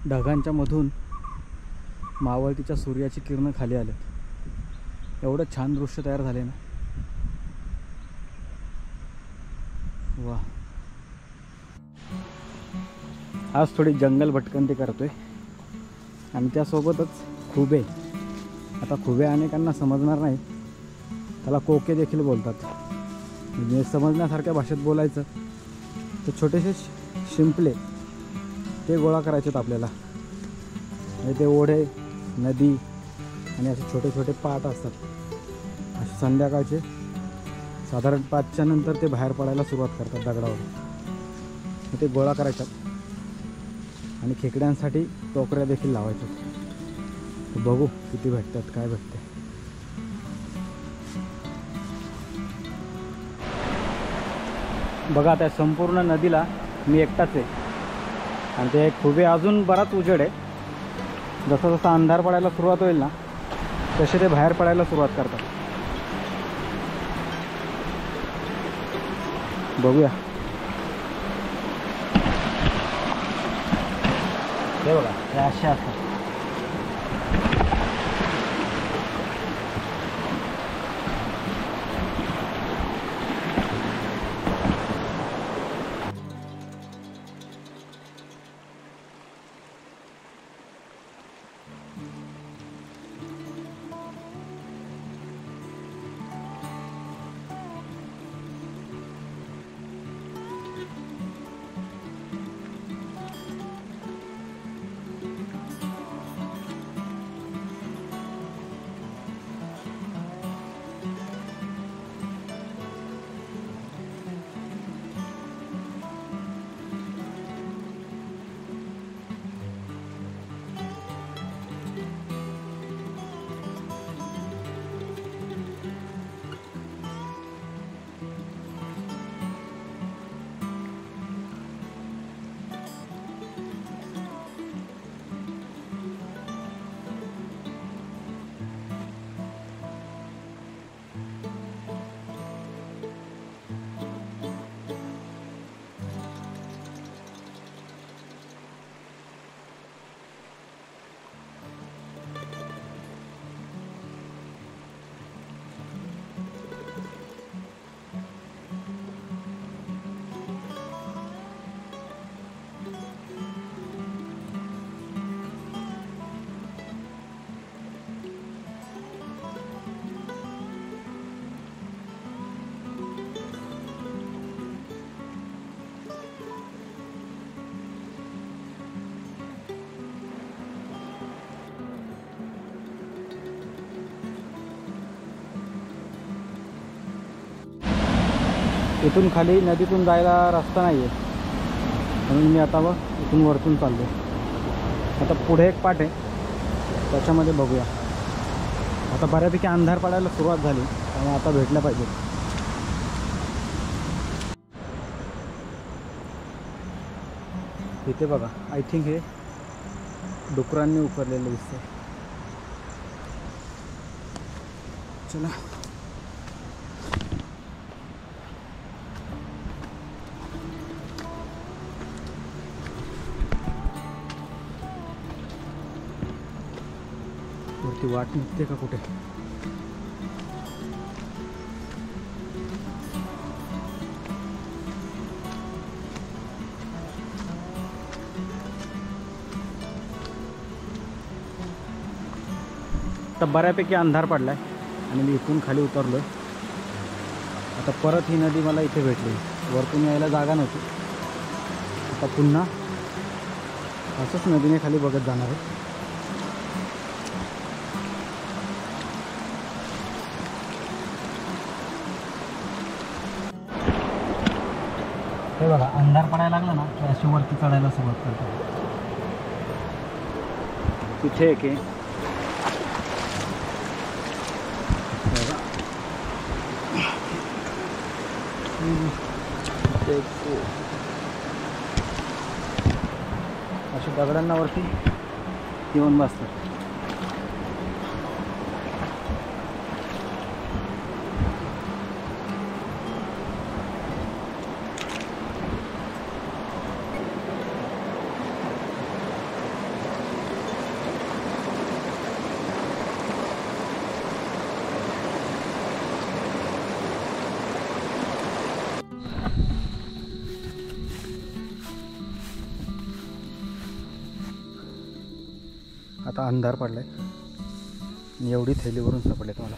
ढगांच्या मधून मावळतीच्या सूर्याची किरणं खाली आलेत। एवढं छान दृश्य तयार झाले ना, वा। आज थोडी जंगल भटकंती करतोय आणि त्यासोबतच खुबे। आता खुबे अनेकांना समजणार नाही, त्याला कोके देखील बोलतात। म्हणजे समजण्यासारख्या भाषेत बोलायचं तर छोटेसे शिंपले ते गोळा करायचेत आपल्याला। म्हणजे ते ओढे, नदी आणि असे छोटे छोटे पाट असतात। असे संध्याकाळचे साधारण 5च्या नंतर ते बाहेर पडायला सुरुवात करतात दगडावर। ते गोळा करायच्यात आणि खेकड्यांसाठी टोकऱ्या देखील लावायच्यात। बघू किती भेटतात, काय भेटते। बघा त्या संपूर्ण नदीला मी एकटाच आहे आणि ते खुबे अजून बराच उजेड आहे। जसा जसा अंधार पडायला सुरुवात होईल ना, तसे ते बाहेर पडायला सुरुवात करतात। बघूया, हे बघा हे असे असतात। इथून खाली नदीतून जायला रस्ता नाही आहे, म्हणून मी आता इथून वरतून चाललो। आता पुढे एक पाट आहे, त्याच्यामध्ये बघूया। आता बऱ्यापैकी अंधार पडायला सुरुवात झाली, त्यामुळे आता भेटल्या पाहिजे। इथे बघा, आय थिंक हे डुकरांनी उकरलेलं दिसतंय। चला वरती वाट निघते का कुठे? आता बऱ्यापैकी अंधार पडलाय आणि मी इथून खाली उतरलोय। आता परत ही नदी मला इथे भेटली, वरतून यायला जागा नव्हती। आता पुन्हा असंच नदीने खाली बघत जाणार आहे। हे बघा, अंधार पडायला लागला ना की अशी वरती चढायला सुरुवात करतो। तिथे एक आहे, अशा दगडांना वरती येऊन बसतात। आता अंधार पडला आहे. एवढी थैलीवरून सापडलेत मला.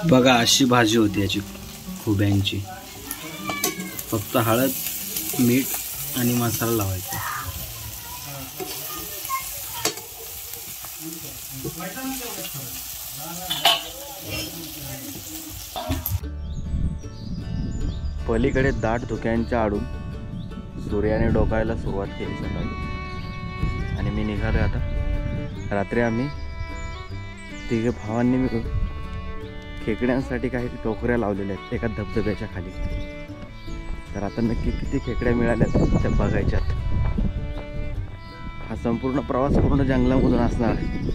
बघा अशी भाजी होती याची खुब्यांची. फक्त हळद, मीठ आणि मसाला लावायचा. पलीकडे दाट धुक्यांच्या आडून सूर्याने डोकायला सुरुवात केली सकाळी आणि मी निघालो आता. रात्री आम्ही तिघे भावांनी मिळून खेकड्यांसाठी काही टोकऱ्या लावलेल्या आहेत एका धबधब्याच्या खाली. तर आता नक्की किती खेकड्या मिळाल्यात त्या बघायच्यात. हा संपूर्ण प्रवास पूर्ण जंगलामधून असणार आहे.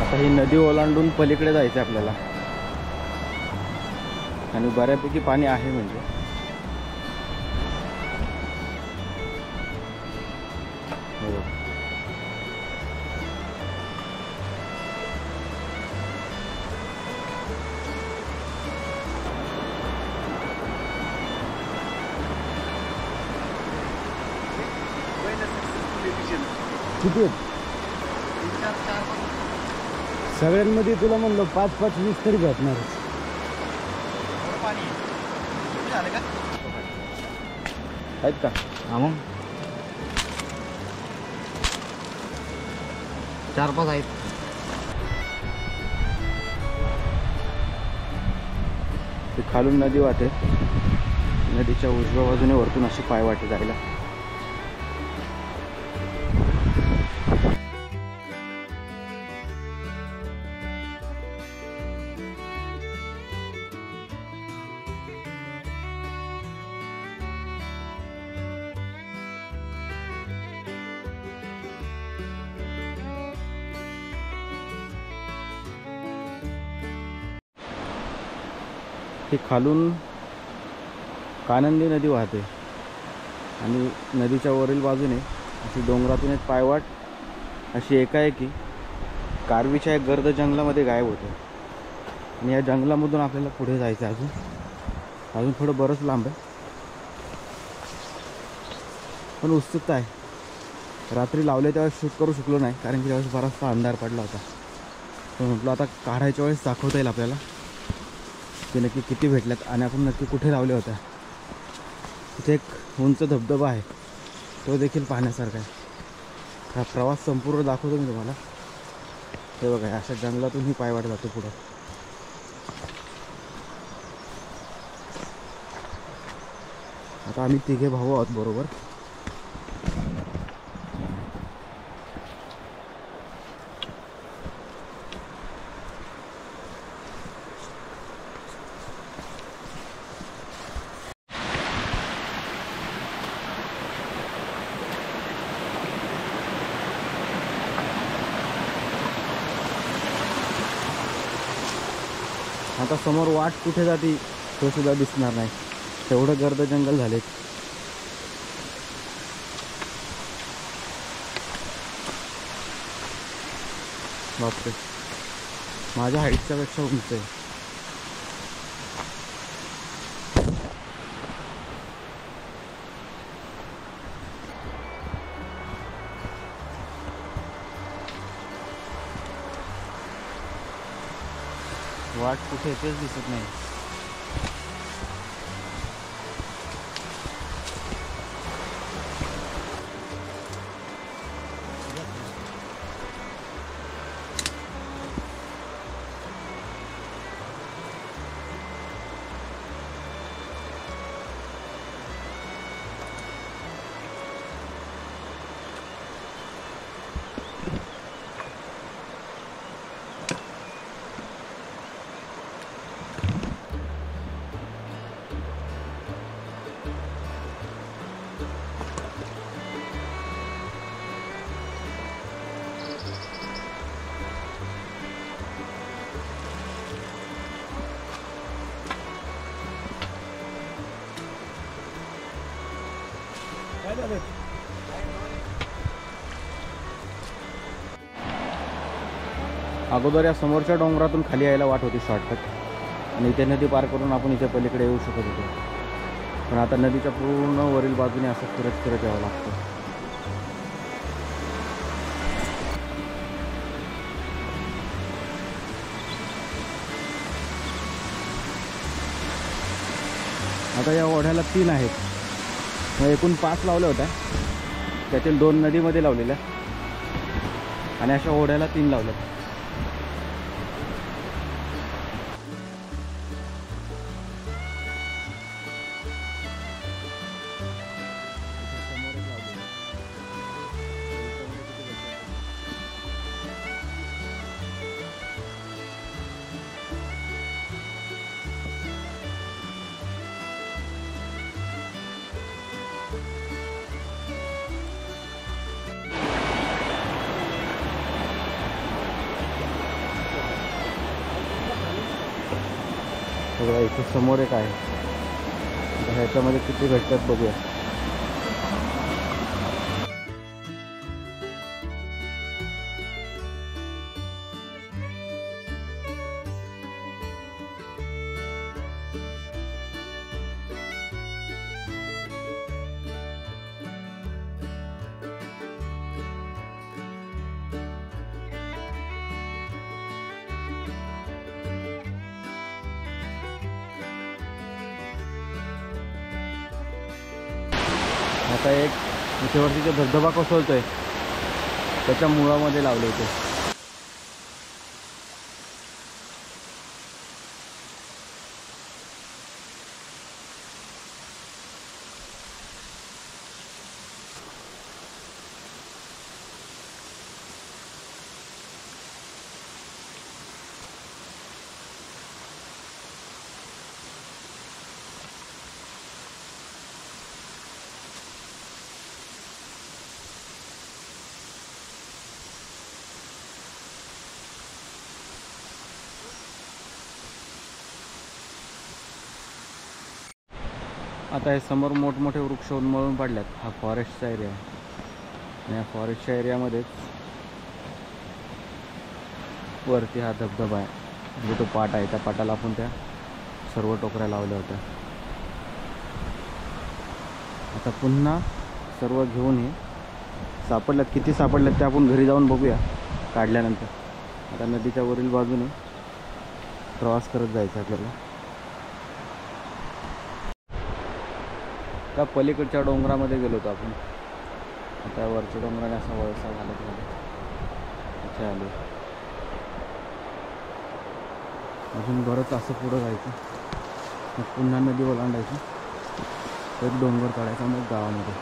आता ही नदी ओलांडून पलीकडे जायचं आपल्याला आणि बऱ्यापैकी पाणी आहे म्हणजे. किती सगळ्यांमध्ये तुला म्हणलं 5-5 20 तरी भेटणारच. आहेत का? हा मग 4-5 आहेत. ते खालून नदी वाहते. नदीच्या उजव्या बाजूने वरतून अशी पायवाटे जायला. ही खालून कानंदी नदी वाहते आणि नदीच्या वरील बाजूने अशी डोंगरातून एक पायवाट अशी एकाएकी कारवीच्या एक गर्द जंगलामध्ये गायब होते. आणि या जंगलामधून आपल्याला पुढे जायचं आहे. अजून थोडं बरंच लांब आहे पण उत्सुकता आहे. रात्री लावले त्यावेळेस शूट करू शकलो नाही कारण की त्यावेळेस बराचसा अंधार पडला होता. तर म्हटलं आता काढायच्या वेळेस दाखवता येईल आपल्याला ते नक्की किती भेटल्यात आणि आपण नक्की कुठे लावल्या होत्या. तिथे एक उंच धबधबा आहे तो देखील पाहण्यासारखा आहे. हा प्रवास संपूर्ण दाखवतो मी तुम्हाला. हे बघा अशा जंगलातून ही पायवाट जातो पुढं. आता आम्ही तिघे भाऊ आहोत बरोबर. आता समोर वाट कुठे जाते तो सुद्धा दिसणार नाही. तेवढं गर्द जंगल झालेत. बापरे माझ्या हाईटच्या पेक्षा उंच आहे. वाट कुठे तेच दिसत नाही. अगोदर या समोरच्या डोंगरातून खाली यायला वाट होती शॉर्टकट, आणि इथे नदी पार करून आपण इथे पलीकडे येऊ शकत होतो. पण आता नदीच्या पूर्ण वरील बाजूने असं फिरत फिरत यावं लागतं. आता या ओढ्याला 3 आहेत, मग एकूण 5 लावल्या होत्या, त्यातील 2 नदीमध्ये लावलेल्या आणि अशा ओढ्याला 3 लावल्या. बघा इथे समोर एक आहे, ह्याच्यामध्ये किती भेटतात बघूया. आता एक इथेवरती जो धबधबा कोसळतोय त्याच्या मुळामध्ये लावले होते. आता हे समोर मोठमोठे वृक्ष उन्मळून पडल्यात. हा फॉरेस्टचा एरिया आहे आणि या फॉरेस्टच्या एरियामध्येच वरती हा धबधबा आहे, म्हणजे तो पाट आहे. त्या पाटाला आपण त्या सर्व टोकऱ्या लावल्या होत्या. आता पुन्हा सर्व घेऊन हे सापडल्यात, किती सापडल्यात ते आपण घरी जाऊन बघूया काढल्यानंतर. आता नदीच्या वरील बाजूने प्रवास करत जायचा आपल्याला. त्या पलीकडच्या डोंगरामध्ये गेलो होतो आपण. आता वरच्या डोंगराने असा वळसा घालत इथे आलो. अजून बरंच असं पुढं जायचं, मग पुन्हा नदी ओलांडायची, एक डोंगर काढायचा, मग गावामध्ये.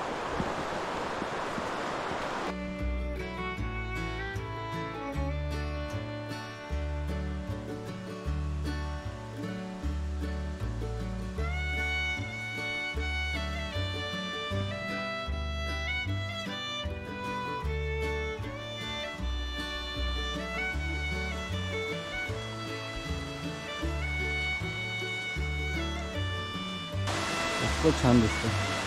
खूप छान दिसतं.